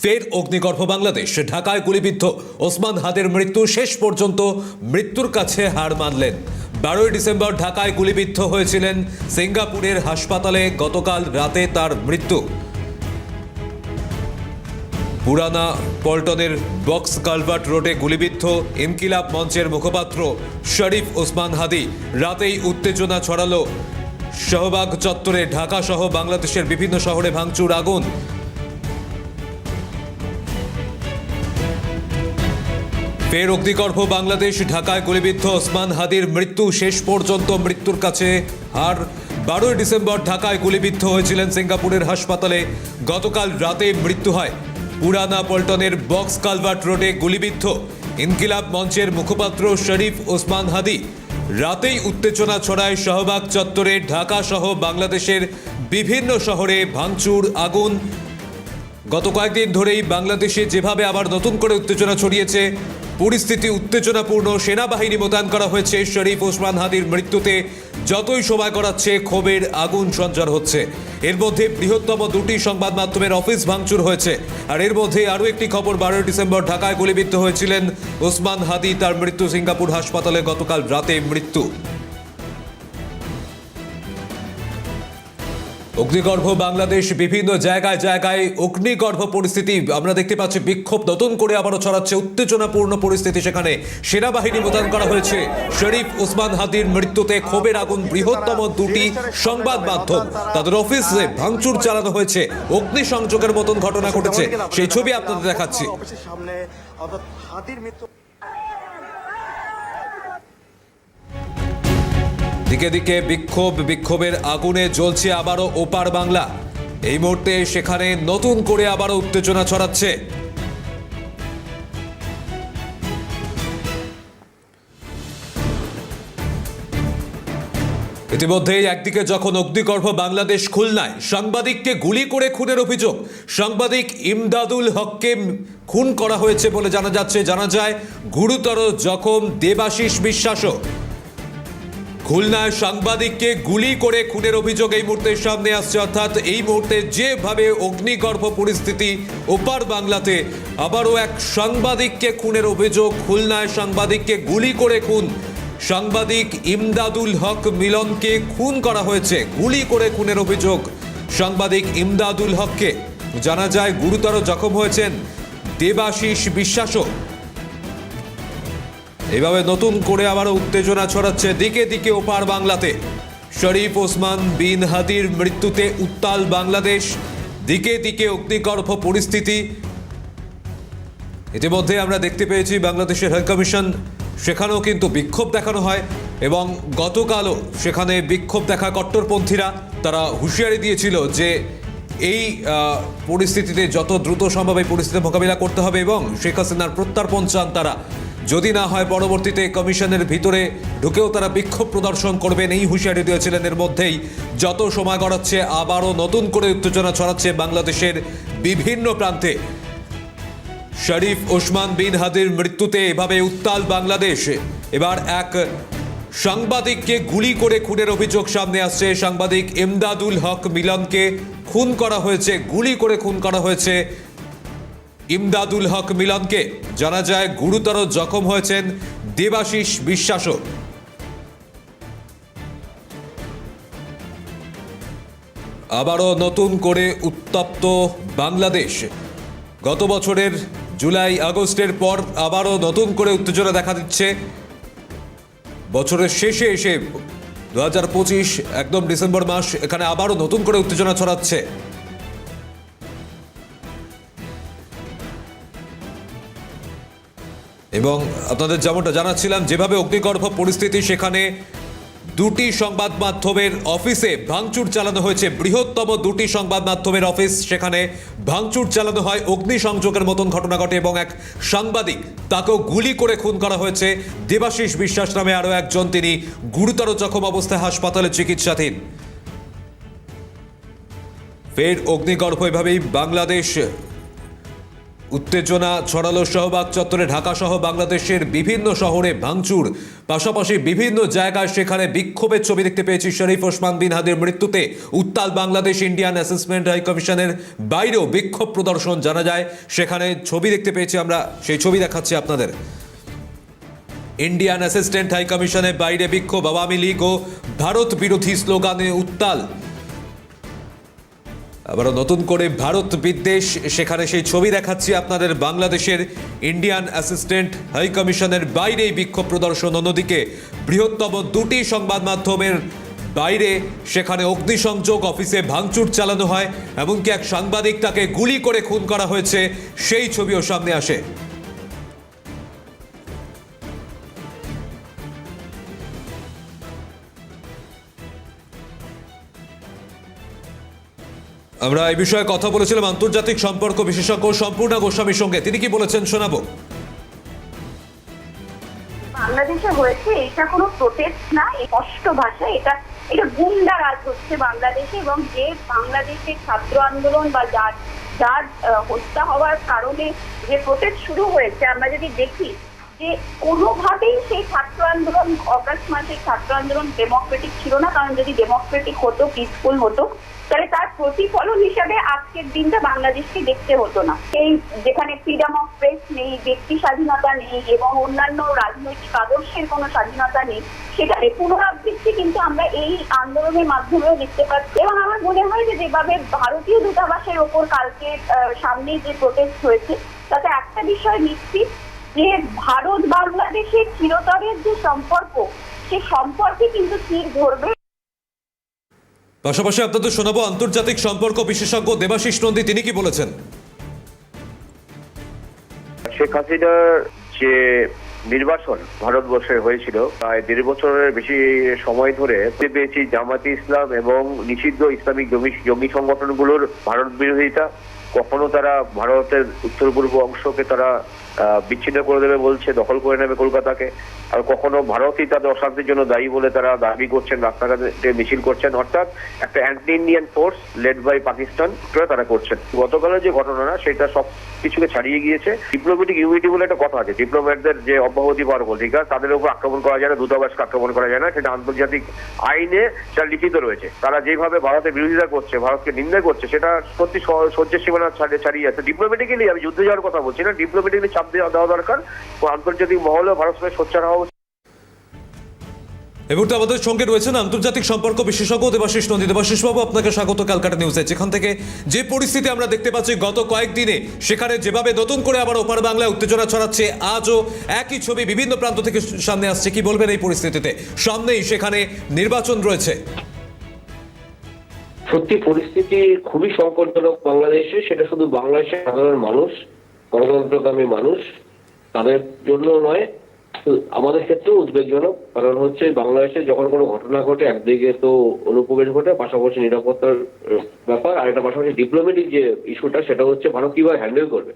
ফের অগ্নিগর্ভ বাংলাদেশ। ঢাকায় গুলিবিদ্ধ ওসমান হাদির মৃত্যু, শেষ পর্যন্ত মৃত্যুর কাছে হার মানলেন। 12 ডিসেম্বর ঢাকায় গুলিবিদ্ধ হয়েছিলেন। সিঙ্গাপুরের হাসপাতালে গতকাল রাতে তার মৃত্যু। পুরানা পল্টনের বক্স কালভার্ট রোডে গুলিবিদ্ধ ইনকিলাব মঞ্চের মুখপাত্র শরীফ ওসমান হাদি। রাতেই উত্তেজনা ছড়ালো শাহবাগ চত্বরে। ঢাকা সহ বাংলাদেশের বিভিন্ন শহরে ভাঙচুর, আগুন। ফের অগ্নিগর্ভ বাংলাদেশ। ঢাকায় গুলিবিদ্ধ ওসমান হাদির মৃত্যু, শেষ পর্যন্ত মৃত্যুর কাছে হার। 12 ডিসেম্বর ঢাকায় গুলিবিদ্ধ হয়েছিলেন। সিঙ্গাপুরের হাসপাতালে গতকাল রাতে মৃত্যু হয়। পুরানা পল্টনের বক্স কালভার্ট রোডে গুলিবিদ্ধ ইনকিলাব মঞ্চের মুখপাত্র শরীফ ওসমান হাদি। রাতেই উত্তেজনা ছড়ায় শাহবাগ চত্বরে। ঢাকা সহ বাংলাদেশের বিভিন্ন শহরে ভাঙচুর, আগুন। গত কয়েকদিন ধরেই বাংলাদেশে যেভাবে আবার নতুন করে উত্তেজনা ছড়িয়েছে, পরিস্থিতি উত্তেজনাপূর্ণ। সেনাবাহিনী মোতায়েন করা হয়েছে। শরীফ ওসমান হাদির মৃত্যুতে যতই সময় গড়াচ্ছে, ক্ষোভের আগুন সঞ্চার হচ্ছে। এর মধ্যে বৃহত্তম দুটি সংবাদ মাধ্যমের অফিস ভাঙচুর হয়েছে। আর এর মধ্যে আরও একটি খবর, 12 ডিসেম্বর ঢাকায় গুলিবিদ্ধ হয়েছিলেন ওসমান হাদি। তার মৃত্যু, সিঙ্গাপুর হাসপাতালে গতকাল রাতে মৃত্যু। অগ্নিগর্ভ বাংলাদেশ। বিভিন্ন জায়গায় জায়গায় অগ্নিগর্ভ পরিস্থিতি আমরা দেখতে পাচ্ছি। বিক্ষোভ নতুন করে আবারও ছড়াচ্ছে, উত্তেজনাপূর্ণ পরিস্থিতি। সেখানে সেনাবাহিনী মোতায়েন করা হয়েছে। শরীফ ওসমান হাদির মৃত্যুতে ক্ষোভের আগুন। বৃহত্তম দুটি সংবাদ মাধ্যম, তাদের অফিসে ভাঙচুর চালানো হয়েছে। অগ্নিসংযোগের মতন ঘটনা ঘটেছে, সেই ছবি আপনাদের দেখাচ্ছি। দিকে দিকে বিক্ষোভ, বিক্ষোভের আগুনে জ্বলছে আবারও ওপার বাংলা। এই মুহূর্তে সেখানে নতুন করে আবারও উত্তেজনা ছড়াচ্ছে। ইতিমধ্যেই একদিকে যখন অগ্নিগর্ভ বাংলাদেশ, খুলনায় সাংবাদিককে গুলি করে খুনের অভিযোগ। সাংবাদিক ইমদাদুল হককে খুন করা হয়েছে বলে জানা যাচ্ছে। জানা যায় গুরুতর জখম দেবাশিস বিশ্বাসও। খুলনায় সাংবাদিককে গুলি করে খুনের অভিযোগ এই মুহূর্তে সামনে আসছে। অর্থাৎ এই মুহূর্তে যেভাবে অগ্নিগর্ভ পরিস্থিতি ওপার বাংলাতে, আবারও এক সাংবাদিককে খুনের অভিযোগ। খুলনায় সাংবাদিককে গুলি করে খুন। সাংবাদিক ইমদাদুল হক মিলনকে খুন করা হয়েছে, গুলি করে খুনের অভিযোগ সাংবাদিক ইমদাদুল হককে। জানা যায় গুরুতর জখম হয়েছেন দেবাশিস বিশ্বাসও। এভাবে নতুন করে আবারও উত্তেজনা ছড়াচ্ছে দিকে দিকে ওপার বাংলাতে। শরীফ ওসমান বিন হাদির মৃত্যুতে উত্তাল বাংলাদেশ। দিকে দিকে অগ্নিগর্ভ পরিস্থিতি। ইতিমধ্যে আমরা দেখতে পেয়েছি বাংলাদেশের হাই কমিশন, সেখানেও কিন্তু বিক্ষোভ দেখানো হয়। এবং গতকালও সেখানে বিক্ষোভ দেখা কট্টরপন্থীরা, তারা হুঁশিয়ারি দিয়েছিল যে এই পরিস্থিতিতে যত দ্রুত সম্ভব এই পরিস্থিতি মোকাবিলা করতে হবে এবং শেখ হাসিনার প্রত্যার্পণ চান তারা। যদি না হয় পরবর্তীতে কমিশনের ভিতরে ঢুকেও তারা বিক্ষোভ প্রদর্শন করবেন, এই হুঁশিয়ারি দিয়েছিলেন। এর মধ্যেই যত সময় গড়াচ্ছে, আবারও নতুন করে উত্তেজনা ছড়াচ্ছে বাংলাদেশের বিভিন্ন প্রান্তে। শরীফ ওসমান বিন হাদির মৃত্যুতে এভাবে উত্তাল বাংলাদেশ। এবার এক সাংবাদিককে গুলি করে খুনের অভিযোগ সামনে আসছে। সাংবাদিক ইমদাদুল হক মিলনকে খুন করা হয়েছে, গুলি করে খুন করা হয়েছে ইমদাদুল হক মিলনকে। জানা যায় গুরুতর জখম হয়েছেন দেবাশিস বিশ্বাসও। আবারও নতুন করে উত্তপ্ত বাংলাদেশ। গত বছরের জুলাই আগস্টের পর আবারও নতুন করে উত্তেজনা দেখা দিচ্ছে। বছরের শেষে এসে 2025 একদম ডিসেম্বর মাস, এখানে আবারও নতুন করে উত্তেজনা ছড়াচ্ছে। এবং আপনাদের যেমনটা জানাচ্ছিলাম, যেভাবে অগ্নিগর্ভ পরিস্থিতি, সেখানে দুটি সংবাদ মাধ্যমের অফিসে ভাঙচুর চালানো হয়েছে। বৃহত্তম দুটি সংবাদ মাধ্যমের অফিস, সেখানে ভাঙচুর চালানো হয়। অগ্নিসংযোগের মতন ঘটনা ঘটে এবং এক সাংবাদিক, তাকেও গুলি করে খুন করা হয়েছে। দেবাশিস বিশ্বাস নামে আরও একজন, তিনি গুরুতর জখম অবস্থায় হাসপাতালে চিকিৎসাধীন। ফের অগ্নিগর্ভ। এভাবেই বাংলাদেশ উত্তেজনা ছড়ালো শাহবাগ চত্বরে। ঢাকা সহ বাংলাদেশের বিভিন্ন শহরে ভাঙচুর, পাশাপাশি বিভিন্ন জায়গায় সেখানে বিক্ষোভের ছবি দেখতে পেয়েছি। শরীফ ওসমান বিন হাদির মৃত্যুতে উত্তাল বাংলাদেশ। ইন্ডিয়ান অ্যাসেসমেন্ট হাই কমিশনের বাইরেও বিক্ষোভ প্রদর্শন জানা যায়। সেখানে ছবি দেখতে পেয়েছি আমরা, সেই ছবি দেখাচ্ছি আপনাদের। ইন্ডিয়ান অ্যাসিস্ট্যান্ট হাই কমিশনের বাইরে বিক্ষোভ, আওয়ামী লীগ ও ভারত বিরোধী স্লোগানে উত্তাল। আবারও নতুন করে ভারত বিদ্বেষ, সেখানে সেই ছবি দেখাচ্ছি আপনাদের। বাংলাদেশের ইন্ডিয়ান অ্যাসিস্ট্যান্ট হাই কমিশনের বাইরেই বিক্ষোভ প্রদর্শন। অন্যদিকে বৃহত্তম দুটি সংবাদ মাধ্যমের বাইরে সেখানে অগ্নিসংযোগ, অফিসে ভাঙচুর চালানো হয়, এমনকি এক সাংবাদিক তাকে গুলি করে খুন করা হয়েছে, সেই ছবিও সামনে আসে। আমরা এই বিষয়ে কথা বলেছিলাম আন্তর্জাতিক সম্পর্ক বিশেষজ্ঞ সম্পূর্ণা গোস্বামীর সঙ্গে। তিনি কি বলেছেন শোনাবো। বাংলাদেশে হয়েছে এটা কোনো প্রোটেস্ট না, স্পষ্ট ভাষায় এটা এটা গুন্ডা রাজ হচ্ছে বাংলাদেশে। এবং যে বাংলাদেশের ছাত্র আন্দোলন বা যার যার হত্যা হওয়ার কারণে যে প্রোটেস্ট শুরু হয়েছে, আমরা যদি দেখি যে কোনোভাবেই সেই ছাত্র আন্দোলন, অগাস্ট মাসের ছাত্র আন্দোলন ডেমোক্রেটিক ছিল না। কারণ যদি ডেমোক্রেটিক হতো, পিসফুল হতো, তাহলে তার প্রতিফলন হিসাবে আজকের দিনটা বাংলাদেশকে দেখতে হতো না। এই যেখানে ফ্রিডম অফ প্রেস নেই, ব্যক্তি স্বাধীনতা নেই এবং অন্যান্য রাজনৈতিক আদর্শের কোনো স্বাধীনতা নেই, সেটার পুনরাবৃত্তি কিন্তু আমরা এই আন্দোলনের মাধ্যমেও দেখতে পাচ্ছি। এবং আমার মনে হয় যে যেভাবে ভারতীয় দূতাবাসের ওপর কালকে সামনে যে প্রোটেস্ট হয়েছে, তাতে একটা বিষয় নিশ্চিত যে ভারত বাংলাদেশের চিরতরের যে সম্পর্ক, সে সম্পর্কে কিন্তু তীর ধরবে। পাশাপাশি আপনাদের শোনাবো আন্তর্জাতিক সম্পর্ক বিশেষজ্ঞ দেবাশিস নন্দী, তিনি কি বলেছেন। শেখ হাসিনার যে নির্বাচন ভারতবর্ষে হয়েছিল প্রায় 1.5 বছরের বেশি সময় ধরে পেয়েছি জামাতে ইসলাম এবং নিষিদ্ধ ইসলামিক জঙ্গি সংগঠনগুলোর ভারত বিরোধিতা। কখনো তারা ভারতের উত্তর পূর্ব অংশকে তারা বিচ্ছিন্ন করে দেবে বলছে, দখল করে নেবে কলকাতাকে, আর কখনো ভারতই তাদের অশান্তির জন্য দায়ী বলে তারা দাবি করছেন, রাস্তাঘাটে মিছিল করছেন। অর্থাৎ একটা anti Indian force led by Pakistan তারা করছেন। গতকালের যে ঘটনা সেটা সব কিছুকে ছাড়িয়ে গিয়েছে। ডিপ্লোম্যাটিক ইউনিটি বলে একটা কথা আছে, ডিপ্লোম্যাটদের যে অব্যাহতি পাওয়ার অধিকার, তাদের উপর আক্রমণ করা যায় না, দূতাবাসকে আক্রমণ করা যায় না, সেটা আন্তর্জাতিক আইনে সেটা লিখিত রয়েছে। তারা যেভাবে ভারতের বিরোধিতা করছে, ভারতকে নিন্দা করছে, সেটা সত্যি সহ্যের সীমানা ছাড়িয়ে যাচ্ছে। ডিপ্লোম্যাটিক্যালি, আমি যুদ্ধে যাওয়ার কথা বলছি না, ডিপ্লোম্যাটিক্যালি চাপ দেওয়া দরকার ও আন্তর্জাতিক মহলেও ভারত সঙ্গে সোচ্চার হওয়া উচিত। এই মুহূর্তে আমাদের সঙ্গে রয়েছেন আন্তর্জাতিক সম্পর্ক বিশেষজ্ঞ দেবাশিস নন্দী। দেবাশিস বাবু, আপনাকে স্বাগত ক্যালকাটা নিউজে। যেখান থেকে যে পরিস্থিতি আমরা দেখতে পাচ্ছি গত কয়েকদিনে, সেখানে যেভাবে নতুন করে আবার ওপার বাংলায় উত্তেজনা ছড়াচ্ছে, আজও একই ছবি বিভিন্ন প্রান্ত থেকে সামনে আসছে, কি বলবেন এই পরিস্থিতিতে? সামনেই সেখানে নির্বাচন রয়েছে। সত্যি পরিস্থিতি খুবই সংকটজনক বাংলাদেশে। সেটা শুধু বাংলাদেশের সাধারণ মানুষ, গণতন্ত্রকামী মানুষ, তাদের জন্য নয়, আমাদের ক্ষেত্রেও উদ্বেগজনক। কারণ হচ্ছে বাংলাদেশে যখন কোনো ঘটনা ঘটে, একদিকে তো অনুপ্রবেশ ঘটে, পাশাপাশি নিরাপত্তার ব্যাপার, আর একটা পাশাপাশি ডিপ্লোম্যাটিক যে ইস্যুটা, সেটা হচ্ছে ভারত কিভাবে হ্যান্ডেল করবে।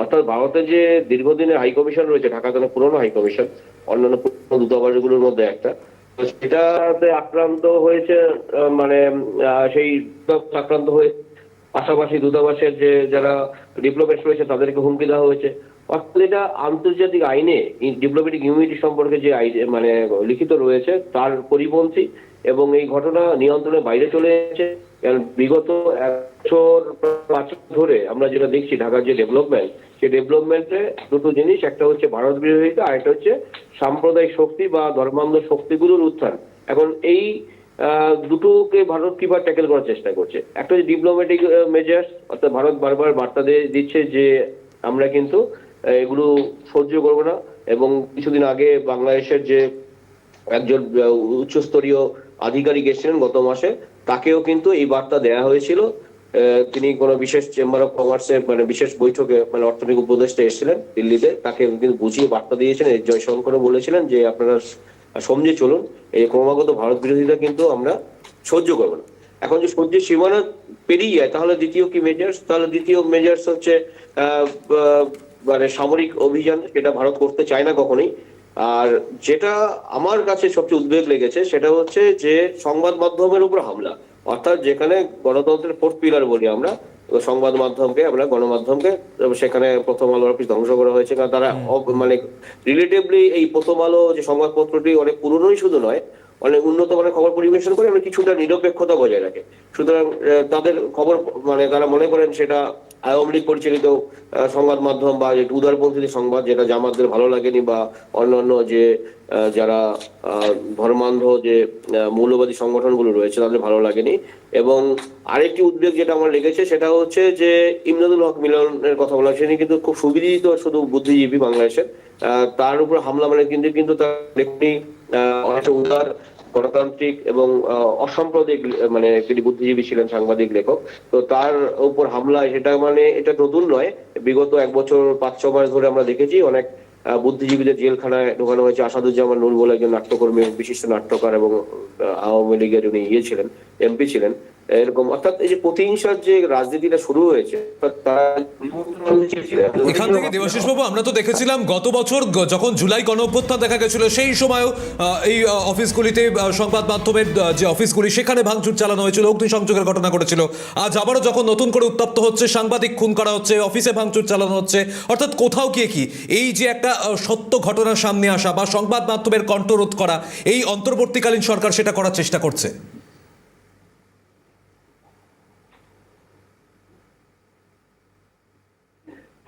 অর্থাৎ ভারতের যে দীর্ঘদিনের হাই কমিশন রয়েছে, ঢাকা কেন পুরনো হাই কমিশন, অন্যান্য পুরনো দূতাবাসগুলোর মধ্যে একটা, সেটাতে আক্রান্ত হয়েছে, মানে সেই আক্রান্ত হয়ে পাশাপাশি দূতাবাসের যে যারা ডিপ্লোম্যাট রয়েছে তাদেরকে হুমকি দেওয়া হয়েছে। অর্থাৎ এটা আন্তর্জাতিক আইনে ডিপ্লোম্যাটিক ইউনিটি সম্পর্কে যে মানে লিখিত রয়েছে তার পরিপন্থী, এবং এই ঘটনা নিয়ন্ত্রণের বাইরে চলে এসেছে। কারণ বিগত 1 বছর ধরে আমরা যেটা দেখছি ঢাকার যে ডেভেলপমেন্ট, সেই ডেভেলপমেন্টে দুটো জিনিস, একটা হচ্ছে ভারত বিরোধিতা, আর একটা হচ্ছে সাম্প্রদায়িক শক্তি বা ধর্মান্ধ শক্তিগুলোর উত্থান। এখন এই দুটোকে ভারত কিভাবে ট্যাকেল করার চেষ্টা করছে। একটা হচ্ছে ডিপ্লোম্যাটিক মেজার্স, অর্থাৎ ভারত বারবার বার্তা দিচ্ছে যে আমরা কিন্তু এগুলো সহ্য করবো না। এবং কিছুদিন আগে বাংলাদেশের যে একজন উচ্চস্তরীয় আধিকারিক এসেছিলেন গত মাসে, তাকেও কিন্তু এই বার্তা দেওয়া হয়েছিল। তিনি কোনো বিশেষ চেম্বার অফ কমার্সে মানে বিশেষ বৈঠকে, মানে অর্থনৈতিক উপদেষ্টা এসেছিলেন দিল্লিতে, তাকে কিন্তু বুঝিয়ে বার্তা দিয়েছেন। জয়শঙ্করও বলেছিলেন যে আপনারা সমঝে চলুন, এই ক্রমাগত ভারত বিরোধিতা কিন্তু আমরা সহ্য করবো না। এখন যে সহ্যের সীমানা পেরিয়ে যায়, তাহলে দ্বিতীয় কি মেজার্স? তাহলে দ্বিতীয় মেজার্স হচ্ছে মানে সামরিক অভিযান, সেটা ভারত করতে চায় না কখনোই। আর যেটা আমার কাছে সবচেয়ে উদ্বেগ লেগেছে সেটা হচ্ছে যে সংবাদ মাধ্যমের উপর হামলা, অর্থাৎ যেখানে গণতন্ত্রের 4th পিলার বলি আমরা, সংবাদ মাধ্যমকে, আমরা গণমাধ্যমকে, সেখানে প্রথম আলো অফিস ধ্বংস করা হয়েছে। কারণ তারা মানে রিলেটিভলি এই প্রথম আলো যে সংবাদপত্রটি অনেক পুরনোই শুধু নয়, অনেক উন্নত মানের খবর পরিবেশন করে এবং কিছুটা নিরপেক্ষতা বজায় রাখে। সুতরাং তাদের খবর মানে তারা মনে করেন সেটা আওয়ামী লীগ পরিচালিত সংবাদ মাধ্যম বা উদারপন্থী সংবাদ, যেটা জামাতদের ভালো লাগেনি বা অন্যান্য যে যারা ধর্মান্ধ যে মৌলবাদী সংগঠনগুলো রয়েছে তাদের ভালো লাগেনি। এবং আরেকটি উদ্বেগ যেটা আমার লেগেছে সেটা হচ্ছে যে ইমদাদুল হক মিলনের কথা বলা, তিনি কিন্তু খুব সুবিদিত শুধু বুদ্ধিজীবী বাংলাদেশের, তার উপর হামলা মানে কিন্তু তার লেখনী অনেকটা উদার, গণতান্ত্রিক এবং অসাম্প্রদায়িক মানে তিনি বুদ্ধিজীবী ছিলেন, সাংবাদিক, লেখক। তো তার উপর হামলা সেটা মানে এটা নতুন নয়, বিগত 1 বছর 5-6 মাস ধরে আমরা দেখেছি অনেক বুদ্ধিজীবীদের জেলখানায় ঢোকানো হয়েছে। আসাদুজ্জামান নূর বলে একজন নাট্যকর্মী, বিশিষ্ট নাট্যকার এবং আওয়ামী লীগের উনি ছিলেন, এমপি ছিলেন। এরকম অর্থাৎ এই যে প্রতিহিংসার যে রাজনীতিটা শুরু হয়েছে, এখান থেকে দেবাশিস বাবু আমরা তো দেখেছিলাম গত বছর যখন জুলাই গণঅভ্যুত্থান দেখা গেছিল, সেই সময়ও এই অফিসগুলিতে সংবাদ মাধ্যমের যে অফিসগুলি সেখানে ভাঙচুর চালানো হয়েছিল, অগ্নিসংযোগের ঘটনা ঘটেছিল। আজ আবারও যখন নতুন করে উত্তপ্ত হচ্ছে, সাংবাদিক খুন করা হচ্ছে, অফিসে ভাঙচুর চালানো হচ্ছে, অর্থাৎ কোথাও গিয়ে কি এই যে একটা সত্য ঘটনার সামনে আসা বা সংবাদ মাধ্যমের কণ্ঠরোধ করা, এই অন্তর্বর্তীকালীন সরকার সেটা করার চেষ্টা করছে?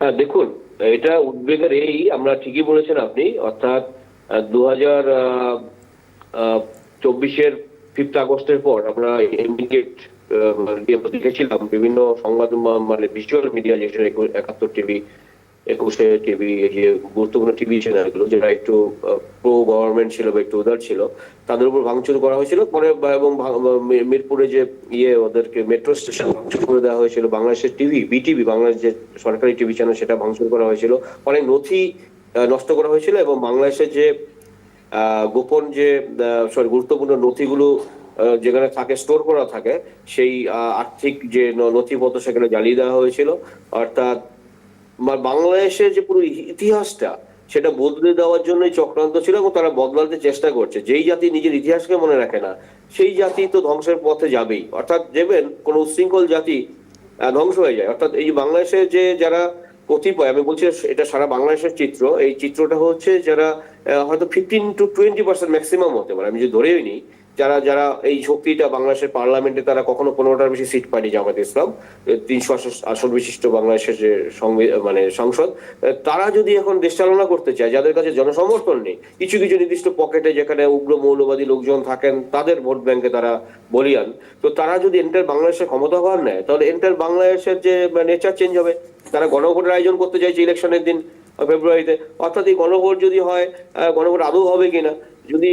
হ্যাঁ, দেখুন, এটা উদ্বেগের আমরা ঠিকই বলেছেন আপনি। অর্থাৎ 2024-এর 5 আগস্টের পর আমরা ইন্ডিকেট দেখেছিলাম বিভিন্ন সংবাদ মানে ভিজুয়াল মিডিয়া, যেটা 71 টিভি, 21 টিভি, এই যে গুরুত্বপূর্ণ টিভি চ্যানেলগুলো যেটা একটু প্রো গভর্নমেন্ট ছিল বা একটু উদার ছিল, তাদের উপর ভাঙচুর করা হয়েছিল। পরে এবং মিরপুরে যে ওদেরকে মেট্রো স্টেশন ভাঙচুর করে দেওয়া হয়েছিল। বাংলাদেশের টিভি, বিটিভি, বাংলাদেশ যে সরকারি টিভি চ্যানেল, সেটা ভাঙচুর করা হয়েছিল। অনেক নথি নষ্ট করা হয়েছিল এবং বাংলাদেশের যে গোপন যে গুরুত্বপূর্ণ নথিগুলো যেখানে থাকে, স্টোর করা থাকে, সেই আর্থিক যে নথিপত্র সেখানে জ্বালিয়ে দেওয়া হয়েছিল। অর্থাৎ বাংলাদেশের যে পুরো ইতিহাসটা সেটা বদলে দেওয়ার জন্যই চক্রান্ত ছিল এবং তারা বদলাতে চেষ্টা করছে। যেই জাতি নিজের ইতিহাসকে মনে রাখে না, সেই জাতি তো ধ্বংসের পথে যাবেই। অর্থাৎ দেখবেন কোন উচ্ছৃঙ্খল জাতি ধ্বংস হয়ে যায়। অর্থাৎ এই বাংলাদেশের যে যারা কতিপয়, আমি বলছি এটা সারা বাংলাদেশের চিত্র, এই চিত্রটা হচ্ছে যারা হয়তো 15-20% ম্যাক্সিমাম হতে পারে, আমি যদি ধরেই নিই, যারা যারা এই শক্তিটা বাংলাদেশের পার্লামেন্টে তারা কখনো 15টার বেশি সিট পায়নি জামাত ইসলাম, 300 আসন বিশিষ্ট বাংলাদেশের যে মানে সংসদ, তারা যদি এখন দেশ চালনা করতে চায়, যাদের কাছে জনসমর্থন নেই, কিছু কিছু নির্দিষ্ট পকেটে যেখানে উগ্র মৌলবাদী লোকজন থাকেন, তাদের ভোট ব্যাংকে তারা বলিয়ান, তো তারা যদি এন্টার বাংলাদেশের ক্ষমতাভার নেয়, তাহলে এন্টার বাংলাদেশের যে নেচার চেঞ্জ হবে। তারা গণভোটের আয়োজন করতে চাইছে ইলেকশনের দিন ফেব্রুয়ারিতে। অর্থাৎ এই গণভোট যদি হয়, গণভোট আদৌ হবে কিনা, যদি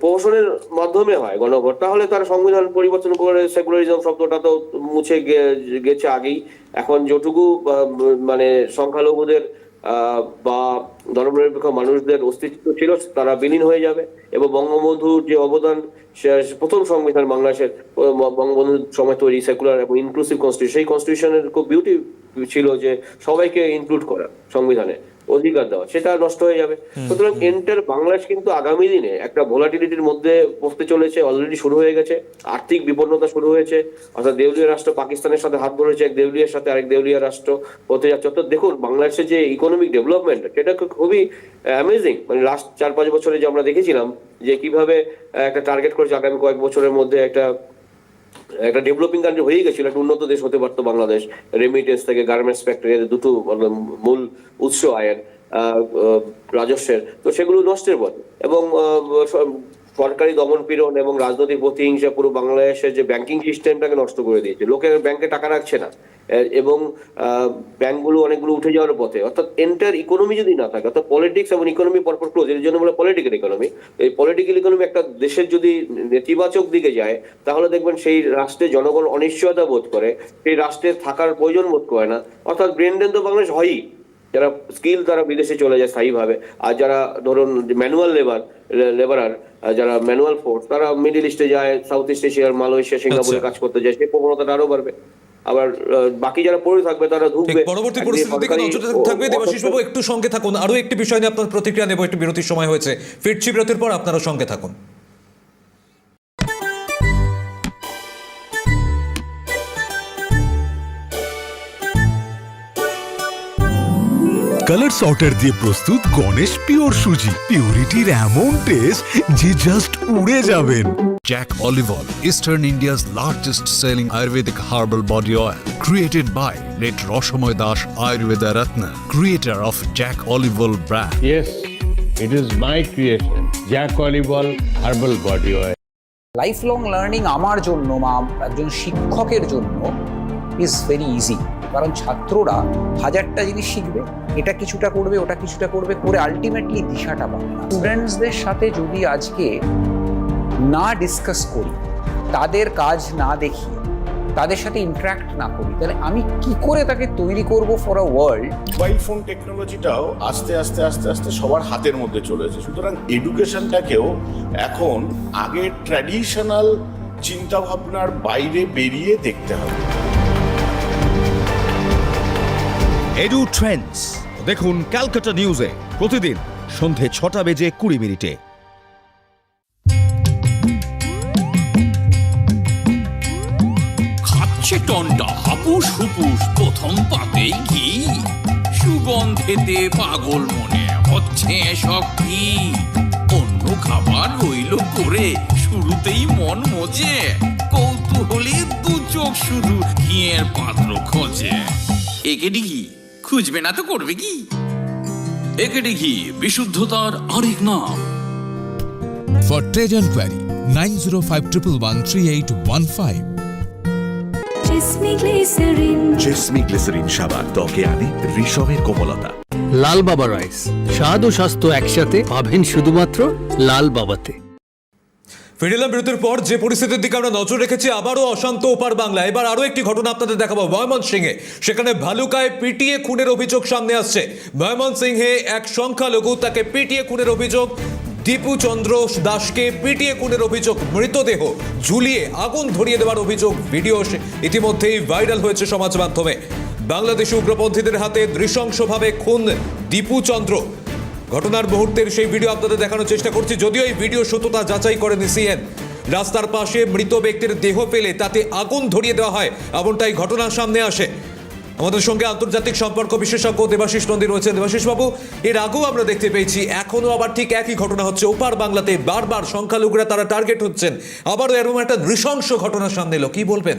প্রহসনের মাধ্যমে হয় গণভোট, তাহলে তারা সংবিধান পরিবর্তন করে সেকুলারিজম শব্দটা তো মুছে গেছে আগেই। এখন যেটুকু মানে সংখ্যালঘুদের বা ধর্মনিরপেক্ষ মানুষদের অস্তিত্ব ছিল, তারা বিলীন হয়ে যাবে এবং বঙ্গবন্ধুর যে অবদান, প্রথম সংবিধান বাংলাদেশের, বঙ্গবন্ধুর সময় তৈরি সেকুলার এবং ইনক্লুসিভ কনস্টিটিউশন, সেই কনস্টিটিউশনের খুব বিউটি ছিল যে সবাইকে ইনক্লুড করা, সংবিধানে অধিকার দেওয়া, সেটা নষ্ট হয়ে যাবে। সুতরাং এন্টার বাংলাদেশ কিন্তু আগামী দিনে একটা ভোলাটিলিটির মধ্যে পড়তে চলেছে, অলরেডি শুরু হয়ে গেছে। আর্থিক বিপন্নতা শুরু হয়েছে, অর্থাৎ দেউলিয়া রাষ্ট্র পাকিস্তানের সাথে হাত ধরেছে, এক দেউলিয়ার সাথে আরেক দেউলিয়া রাষ্ট্র হতে যাচ্ছে। অর্থাৎ দেখুন বাংলাদেশের যে ইকোনমিক ডেভেলপমেন্ট, সেটা খুবই অ্যামেজিং। মানে লাস্ট 4-5 বছরে যে আমরা দেখেছিলাম যে কিভাবে একটা টার্গেট করেছে আগামী কয়েক বছরের মধ্যে একটা ডেভেলপিং কান্ট্রি হয়ে গেছিল, একটা উন্নত দেশ হতে পারতো বাংলাদেশ। রেমিটেন্স থেকে গার্মেন্টস ফ্যাক্টরি, দুটো মূল উৎস আয়ের রাজস্বের, তো সেগুলো নষ্টের পথে। এবং সরকারি দমন পীড়ন এবং রাজনৈতিক প্রতিহিংসা পুরো বাংলাদেশের যে ব্যাংকিং সিস্টেমটাকে নষ্ট করে দিয়েছে। লোকের ব্যাংকে টাকা রাখছে না এবং ব্যাংকগুলো অনেকগুলো উঠে যাওয়ার পথে। অর্থাৎ এন্টার ইকোনমি যদি না থাকে, অর্থাৎ পলিটিক্স এবং ইকোনমি পরপর ক্লোজ, এর জন্য বলে পলিটিক্যাল ইকোনমি। এই পলিটিক্যাল ইকোনমি একটা দেশের যদি নেতিবাচক দিকে যায়, তাহলে দেখবেন সেই রাষ্ট্রে জনগণ অনিশ্চয়তা বোধ করে, সেই রাষ্ট্রে থাকার প্রয়োজন বোধ করে না। অর্থাৎ ব্রেন ড্রেন তো বাংলাদেশ হয়ই, যারা স্কিল তারা বিদেশে চলে যায় স্থায়ীভাবে, আর যারা ধরুন ম্যানুয়াল লেবারার, যারা ম্যানুয়াল ফোর্স, তারা মিডল ইস্টে যায়, সাউথ ইস্ট এশিয়ার, মালয়েশিয়া, সিঙ্গাপুরে কাজ করতে যায়, সেই প্রবণতাটা আরো বাড়বে। আবার বাকি যারা পড়ে থাকবে তারা ঢুকবে। পরবর্তী পরিস্থিতির দিকে নজর থাকবে। দেবাশিস বাবু একটু সঙ্গে থাকুন, আরো একটি বিষয় নিয়ে আপনার প্রতিক্রিয়া নেব, একটু বিরতির সময় হয়েছে। ফিরছি বিরতির পর, আপনারা সঙ্গে থাকুন। কালার সর্টার দিয়ে প্রস্তুত গণেশ পিওর সুজি, পিউরিটির এমন টেস্ট যে জাস্ট উড়ে যাবেন। Jack Olive Oil, Eastern India's largest selling Ayurvedic herbal body oil, created by late Roshamoy Das Ayurveda Ratna, creator of Jack Olive Oil brand. Yes, it is my creation, Jack Olive Oil Herbal Body Oil. Life long learning আমার জন্য বা একজন শিক্ষকের জন্য is very easy, কারণ ছাত্ররা হাজারটা জিনিস শিখবে, এটা কিছুটা করবে ওটা কিছুটা করবে করে আলটিমেটলি দিশাটা পাবে। স্টুডেন্টসদের সাথে যদি আজকে না ডিসকাস করি, তাদের কাজ না দেখি, তাদের সাথে ইন্টারাক্ট না করি, তাহলে আমি কি করে তাকে তৈরি করব for a world. Mobile phone টেকনোলজিটাও আস্তে আস্তে আস্তে আস্তে সবার হাতের মধ্যে চলেছে, সুতরাং এডুকেশনটাকেও এখন আগের ট্র্যাডিশনাল চিন্তাভাবনার বাইরে বেরিয়ে দেখতে হবে। এডু ট্রেন্ডস দেখুন ক্যালকাটা নিউজে প্রতিদিন সন্ধে 6:20 খাচ্ছে টনটা হাপুস হুপুস, প্রথম পাতেই ঘি, সুগন্ধেতে পাগল মনে হচ্ছে সব কি, অন্য খাবার রইল করে শুরুতেই মন মজে, কৌতূহলী দু চোখ শুধু ঘিয়ের পাত্র খোঁজে। একেডি ঘি খুঁজবে না তো করবে কি? একেডি ঘি বিশুদ্ধতার আরেক নাম। For trade enquiry, 9051113815. জেসমি গ্লিসারিন সাবান ত্বকে আনে রেশমের কোমলতা। লাল বাবা রাইস, স্বাদ ও স্বাস্থ্য একসাথে পাবেন শুধুমাত্র লাল বাবাতে। ফিরে এলাম বিরতির পর। যে পরিস্থিতির দিকে আমরা নজর রেখেছি, আবারও অশান্ত ওপার বাংলা। এবার আরও একটি ঘটনা আপনাদের দেখাবো ময়মনসিংহে। সেখানে ভালুকায় পিটিয়ে খুনের অভিযোগ সামনে আসছে। ময়মনসিংহে এক সংখ্যালঘু, তাকে পিটিয়ে খুনের অভিযোগ। দীপু চন্দ্র দাসকে পিটিয়ে খুনের অভিযোগ, মৃতদেহ ঝুলিয়ে আগুন ধরিয়ে দেওয়ার অভিযোগ। ভিডিও ইতিমধ্যেই ভাইরাল হয়েছে সমাজ মাধ্যমে। বাংলাদেশি উগ্রপন্থীদের হাতে নৃশংসভাবে খুন দীপু চন্দ্র। ঘটনার মুহূর্তের সেই ভিডিও আপনাদের দেখানোর চেষ্টা করছি, যদিও এই ভিডিও সত্যতা যাচাই করেনি সিএন। রাস্তার পাশে মৃত ব্যক্তির দেহ ফেলে তাতে আগুন ধরিয়ে দেওয়া হয়, এমনটাই ঘটনার সামনে আসে। আমাদের সঙ্গে আন্তর্জাতিক সম্পর্ক বিশেষজ্ঞ দেবাশিস নন্দী রয়েছেন। দেবাশিস বাবু, এর আগেও আমরা দেখতে পেয়েছি, এখনো আবার ঠিক একই ঘটনা হচ্ছে ওপার বাংলাতে। বারবার সংখ্যালঘুরা তারা টার্গেট হচ্ছেন, আবারও এরকম একটা নৃশংস ঘটনা সামনে এলো, কি বলবেন?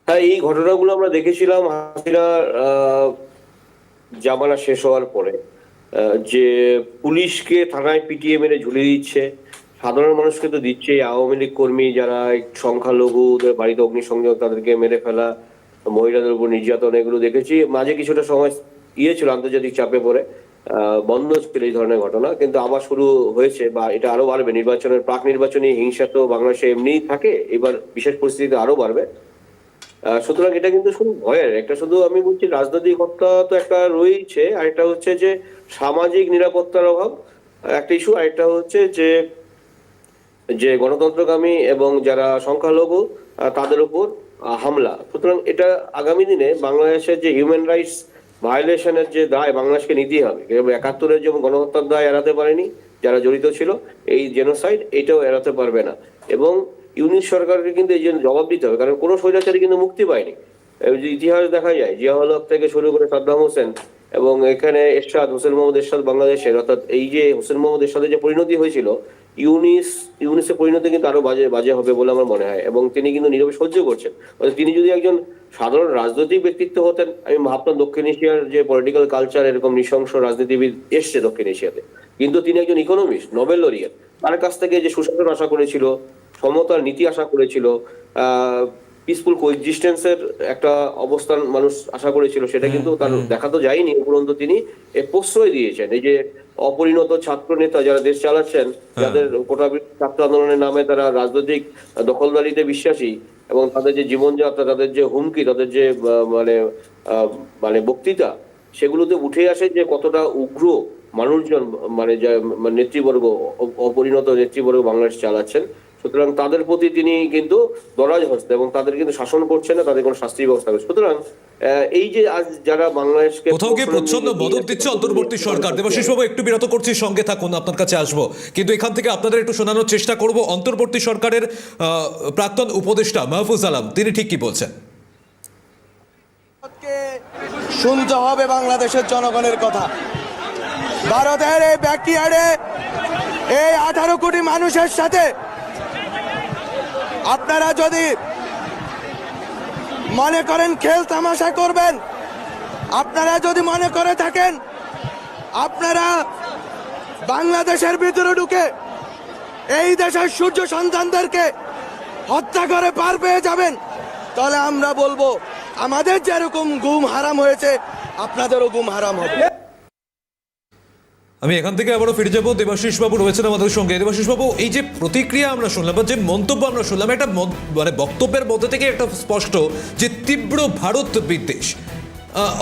হ্যাঁ, এই ঘটনাগুলো আমরা দেখেছিলাম হাসিনার জামানা শেষ হওয়ার পরে, যে পুলিশকে থানায় পিটিয়ে মেরে ঝুলিয়ে দিচ্ছে, সাধারণ মানুষকে তো দিচ্ছে, আওয়ামী লীগ কর্মী যারা সংখ্যালঘুদের বাড়িতে অগ্নিসংযোগ, তাদেরকে মেরে ফেলা, মহিলাদের উপর নির্যাতন, এগুলো দেখেছি। মাঝে কিছুটা সময় ছিল আন্তর্জাতিক চাপে পড়ে বন্ধ ছিল এই ধরনের ঘটনা, কিন্তু আবার শুরু হয়েছে বা এটা আরো বাড়বে। নির্বাচনের প্রাক নির্বাচনী হিংসা তো বাংলাদেশে এমনিই থাকে, এবার বিশেষ পরিস্থিতিতে আরো বাড়বে। সুতরাং এটা কিন্তু শুধু ভয়ের একটা, শুধু আমি বলছি রাজনৈতিক হত্যা তো একটা রয়েছে, আরেকটা হচ্ছে যে সামাজিক নিরাপত্তার অভাব একটা ইস্যু, আরেকটা হচ্ছে যে গণতন্ত্রকামী এবং যারা সংখ্যালঘু তাদের উপর হামলা। সুতরাং এটা আগামী দিনে বাংলাদেশের যে হিউম্যান রাইটস ভায়োলেশনের যে দায় বাংলাদেশকে নিতেই হবে। ৭১-এর যেমন গণহত্যার দায় এড়াতে পারেনি যারা জড়িত ছিল, এই জেনোসাইড এটাও এড়াতে পারবে না। এবং ইউনিট সরকারকে কিন্তু এই জন্য জবাব দিতে হবে, কারণ কোনো স্বৈরাচারী কিন্তু মুক্তি পায়নি। ইতিহাস দেখা যায়, জিয়াউল হক থেকে শুরু করে সাদ্দাম হোসেন, এবং এখানে এরশাদ, হোসেন মোহাম্মদ এরশাদ বাংলাদেশের, অর্থাৎ এই যে হোসেন মোহাম্মদ এরশাদের যে পরিণতি হয়েছিল, ইউনিসের পরিণতি কিন্তু আরো বাজে হবে বলে আমার মনে হয়। এবং তিনি কিন্তু নীরবে সহ্য করছেন। তিনি যদি একজন সাধারণ রাজনৈতিক ব্যক্তিত্ব হতেন, আমি ভাবতাম দক্ষিণ এশিয়ার যে পলিটিক্যাল কালচার, এরকম নৃশংস রাজনীতিবিদ এসছে দক্ষিণ এশিয়াতে, কিন্তু তিনি একজন ইকোনমিস্ট, নোবেল লরিয়েট। তার কাছ থেকে যে সুশাসন আশা করেছিল, সমতার নীতি আশা করেছিল, পিসফুল কোএক্সিস্টেন্সের একটা অবস্থান মানুষ আশা করেছিল, সেটা কিন্তু তার দেখা তো যায়নি। উপরন্তু তিনি প্রশ্রয় দিয়েছেন এই যে অপরিণত ছাত্র নেতা যারা দেশ চালাচ্ছেন, যাদের কোটা ছাত্র আন্দোলনের নামে তারা রাজনৈতিক দখলদারিতে বিশ্বাসী, এবং তাদের যে জীবনযাত্রা, তাদের যে হুমকি, তাদের যে মানে বক্তৃতা, সেগুলোতে উঠে আসে যে কতটা উগ্র মানুষজন, মানে নেতৃবর্গ, অপরিণত নেতৃবর্গ বাংলাদেশ চালাচ্ছেন। সুতরাং তাদের প্রতি তিনি কিন্তু দরাজ হস্তে, এবং তাদের কিন্তু শাসন করছেন না, তাদের কোনো শাস্তির ব্যবস্থা করছে। সুতরাং এই যে আজ যারা বাংলাদেশকে কোথাও গিয়ে প্রচন্ড মদত দিচ্ছে অন্তর্বর্তী সরকার। দেবাশিস বাবু, একটু বিরত করছি, সঙ্গে থাকুন, আপনার কাছে আসবো, কিন্তু এখান থেকে আপনাদের একটু শোনানোর চেষ্টা করব অন্তর্বর্তী সরকারের প্রাক্তন উপদেষ্টা মাহফুজ আলম, তিনি ঠিক কি বলছেন। শুনতে হবে বাংলাদেশের জনগণের কথা। ভারতের এই ব্যাকয়ার্ডে এই 18 কোটি মানুষের সাথে আপনারা যদি মনে করেন খেল তামাশা করবেন, আপনারা যদি মনে করে থাকেন আপনারা বাংলাদেশের ভিতরে ঢুকে এই দেশের সূর্য সন্তানদেরকে হত্যা করে পার পেয়ে যাবেন, তাহলে আমরা বলবো আমাদের যেরকম গুম হারাম হয়েছে আপনাদেরও গুম হারাম হবে। আমি এখান থেকে আবারও ফিরে যাবো, দেবাশিস বাবু রয়েছেন আমাদের সঙ্গে। দেবাশিস বাবু, এই যে প্রতিক্রিয়া আমরা শুনলাম বা যে মন্তব্য আমরা শুনলাম, একটা মানে বক্তব্যের মধ্যে থেকে একটা স্পষ্ট যে তীব্র ভারত বিদ্বেষ,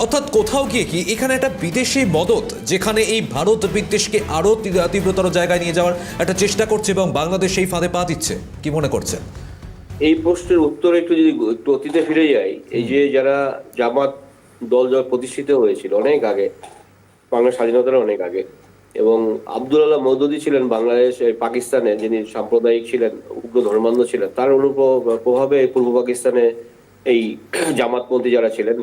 অর্থাৎ কোথাও গিয়ে কি এখানে একটা বিদেশি মদত যেখানে এই ভারত বিদ্বেষকে আরো তীব্রতর জায়গায় নিয়ে যাওয়ার একটা চেষ্টা করছে এবং বাংলাদেশ সেই ফাঁদে পা দিচ্ছে, কি মনে করছেন? এই প্রশ্নের উত্তরে একটু যদি একটু অতীতে ফিরে যাই, এই যে যারা জামাত দল প্রতিষ্ঠিত হয়েছিল অনেক আগে, বাংলার স্বাধীনতার অনেক আগে, এবং আব্দুল আল্লাহ মওদুদি ছিলেন বাংলাদেশ পাকিস্তানে, যিনি সাম্প্রদায়িক ছিলেন, উগ্র ধর্মান্ধ ছিলেন, তার প্রভাবে পূর্ব পাকিস্তানে এই জামাতপন্থী যারা ছিলেন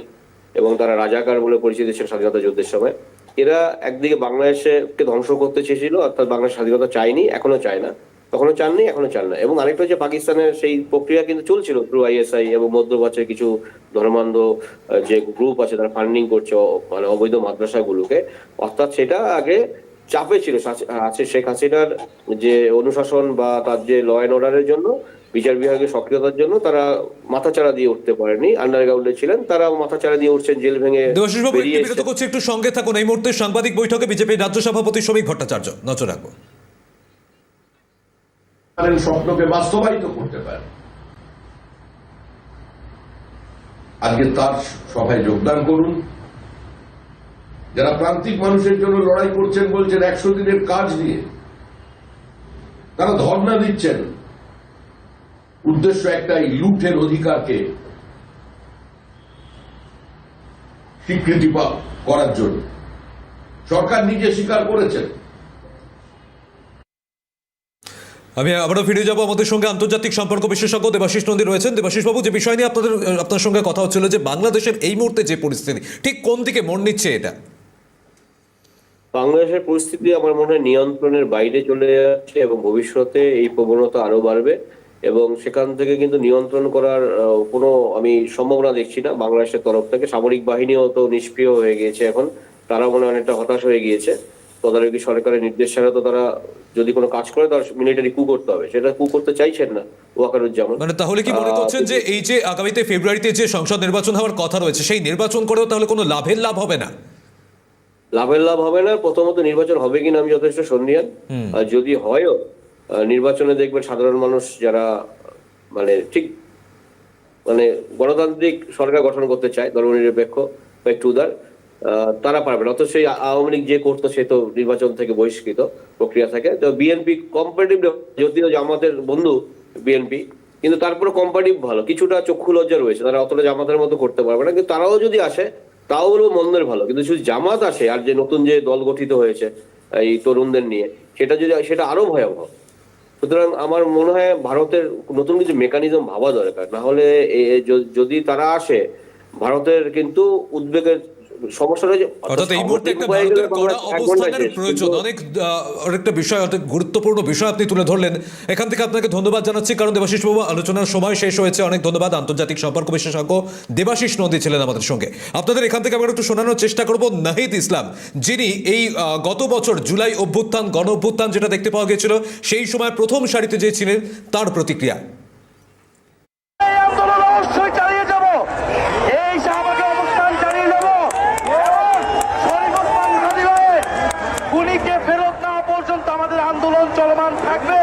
এবং তারা রাজাকার বলে পরিচিত ছিল স্বাধীনতা যুদ্ধের সময়, এরা একদিকে বাংলাদেশকে ধ্বংস করতে চেয়েছিল, অর্থাৎ বাংলাদেশ স্বাধীনতা চায়নি, এখনো চায় না, তখনও চাননি, এখনো চান না। এবং আরেকটা হচ্ছে পাকিস্তানের সেই প্রক্রিয়া কিন্তু চলছিল থ্রু ISI এবং মধ্যপ্রাচ্যের কিছু ধর্মান্ধ যে গ্রুপ আছে তারা ফান্ডিং করছে মানে অবৈধ মাদ্রাসাগুলোকে, অর্থাৎ সেটা আগে চাপে ছিল আছে শেখ হাসিনার যে অনুশাসন বা তার যে ল অ্যান্ড অর্ডারের জন্য, বিচার বিভাগের সক্রিয়তার জন্য তারা মাথাচাড়া দিয়ে উঠতে পারেনি, আন্ডারগ্রাউন্ডে ছিলেন, তারা মাথাচাড়া দিয়ে উঠছেন, জেল ভেঙে বেরিয়ে এসেছেন। একটু সঙ্গে থাকুন, এই মুহূর্তে সাংবাদিক বৈঠকে বিজেপির রাজ্য সভাপতি শ্রমিক ভট্টাচার্য, নজর রাখবো। স্বপ্নকে বাস্তবায়িত করতে পারে। আজকে তার সভায় যোগদান করুন। যারা প্রান্তিক মানুষের জন্য লড়াই করছেন, বলছেন 100 দিনের কাজ নিয়ে, তারা ধর্ণা দিচ্ছেন, উদ্দেশ্য একটাই, লুটের অধিকারকে স্বীকৃতি করার জন্য। সরকার নিজে স্বীকার করেছেন। আমি আবারও ফিরে যাবো, আমাদের সঙ্গে আন্তর্জাতিক সম্পর্ক বিশেষজ্ঞ দেবাশিস নন্দী রয়েছেন। দেবাশিস বাবু, যে বিষয় নিয়ে আপনার সঙ্গে কথা হচ্ছিল যে বাংলাদেশের এই মুহূর্তে যে পরিস্থিতি, ঠিক কোন দিকে মন নিচ্ছে এটা? বাংলাদেশের পরিস্থিতি আমার মনে হয় নিয়ন্ত্রণের বাইরে চলে যাচ্ছে এবং ভবিষ্যতে এই প্রবণতা আরো বাড়বে, এবং সেখান থেকে কিন্তু নিয়ন্ত্রণ করার কোনো আমি সম্ভাবনা দেখছি না বাংলাদেশের তরফ থেকে। সামরিক বাহিনীও তো নিষ্ক্রিয় হয়ে গিয়েছে এখন, তারা মনে হয় অনেকটা হতাশ হয়ে গিয়েছে। তদারকি সরকারের নির্দেশ ছাড়া তো তারা যদি কোনো কাজ করে তার মিলিটারি কু করতে হবে, সেটা কু করতে চাইছেন না ওয়াকারুজ্জামান। মানে তাহলে কি মনে করছেন যে এই যে আগামীতে ফেব্রুয়ারিতে যে সংসদ নির্বাচন হওয়ার কথা রয়েছে, সেই নির্বাচন করেও তাহলে কোনো লাভের লাভ হবে না? লাভের লাভ হবে না। প্রথমত নির্বাচন হবে কিনা আমি যথেষ্ট সন্দিহান। আর যদি হয়ও, নির্বাচনে দেখবেন সাধারণ মানুষ যারা মানে ঠিক মানে গণতান্ত্রিক সরকার গঠন করতে চায়, ধর্মনিরপেক্ষ বা একটু উদার, তারা পারবে না। অথচ সেই আওয়ামী লীগ যে করতো সে তো নির্বাচন থেকে বহিষ্কৃত প্রক্রিয়া থাকে। তো বিএনপি কম্পারেটিভ, যদিও জামাতের বন্ধু বিএনপি, কিন্তু তারপরে কম্পারেটিভ ভালো, কিছুটা চক্ষু লজ্জা রয়েছে, তারা অতটা জামাতের মতো করতে পারবে না। কিন্তু তারাও যদি আসে তাও হলো মন্দের ভালো, কিন্তু শুধু জামাত আসে আর যে নতুন যে দল গঠিত হয়েছে এই তরুণদের নিয়ে, সেটা আরো ভয়াবহ। সুতরাং আমার মনে হয় ভারতের নতুন কিছু মেকানিজম ভাবা দরকার, না হলে যদি তারা আসে ভারতের কিন্তু উদ্বেগের সমস্যা রয়েছে। অর্থাৎ এই মুহূর্তে একটা ভারতের কড়া অবস্থানের প্রয়োজন। অনেকটা বিষয়, অনেক গুরুত্বপূর্ণ বিষয় আপনি তুলে ধরলেন। এখান থেকে আপনাকে ধন্যবাদ জানাচ্ছি, কারণ দেবাশিস বাবু আলোচনার সময় শেষ হয়েছে। অনেক ধন্যবাদ। আন্তর্জাতিক সম্পর্ক বিশেষজ্ঞ দেবাশিস নন্দী ছিলেন আমাদের সঙ্গে। আপনাদের এখান থেকে আমরা একটু শোনানোর চেষ্টা করব নাহিদ ইসলাম, যিনি এই গত বছর জুলাই অভ্যুত্থান, গণ অভ্যুত্থান যেটা দেখতে পাওয়া গিয়েছিল, সেই সময় প্রথম সারিতে যে ছিলেন, তার প্রতিক্রিয়া। ফেরত না পর্যন্ত আমাদের আন্দোলন চলমান থাকবে।